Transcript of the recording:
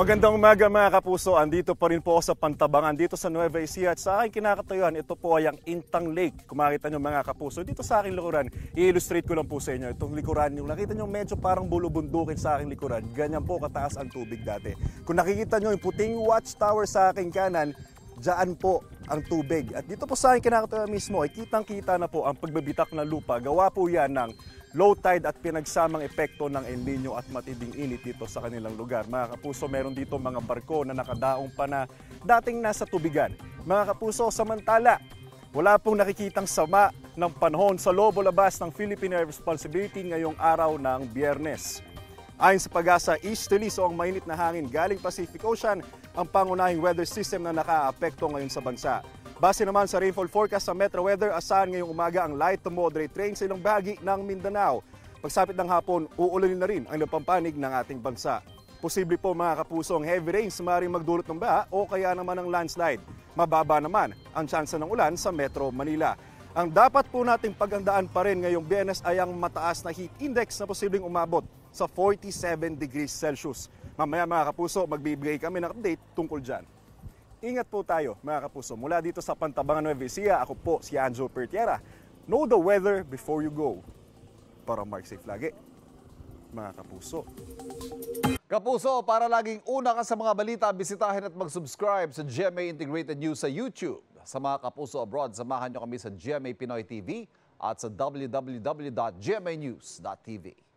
Magandang umaga mga kapuso, andito pa rin po ako sa Pantabangan dito sa Nueva Ecija at sa aking kinakatayuan, ito po ay ang Intang Lake. Kung makita nyo mga kapuso, dito sa aking likuran, i-illustrate ko lang po sa inyo itong likuran. Yung nakita nyo medyo parang bulubundukin sa aking likuran, ganyan po kataas ang tubig dati. Kung nakikita nyo yung puting watchtower sa aking kanan, dyan po ang tubig. At dito po sa aking kinakatayuan mismo ay kitang-kita na po ang pagbabitak ng lupa. Gawa po yan ng low tide at pinagsamang epekto ng El Nino at matinding init dito sa kanilang lugar. Mga kapuso, meron dito mga barko na nakadaong pa na dating nasa tubigan. Mga kapuso, samantala, wala pong nakikitang sama ng panahon sa lobo labas ng Philippine Air Responsibility ngayong araw ng Biyernes. Ayon sa Pag-asa, easterly so ang mainit na hangin galing Pacific Ocean ang pangunahing weather system na nakaapekto ngayon sa bansa. Base naman sa rainfall forecast sa Metro Weather, asahan ngayong umaga ang light to moderate rain sa ilang bahagi ng Mindanao. Pagsapit ng hapon, uulanin na rin ang napampanig ng ating bansa. Posible po mga kapuso ang heavy rains maaaring magdulot ng baha o kaya naman ng landslide. Mababa naman ang tsansa ng ulan sa Metro Manila. Ang dapat po nating paghandaan pa rin ngayong Biyernes ay ang mataas na heat index na posibleng umabot sa 47 degrees Celsius. Mamaya mga kapuso, magbibigay kami ng update tungkol dyan. Ingat po tayo mga kapuso. Mula dito sa Pantabangan, Nueva Ecija, ako po si Anjo Pertiera. Know the weather before you go. Para mark safe lagi, mga kapuso. Kapuso, para laging una ka sa mga balita, bisitahin at mag-subscribe sa GMA Integrated News sa YouTube. Sa mga kapuso abroad, samahan nyo kami sa GMA Pinoy TV at sa www.gmanews.tv.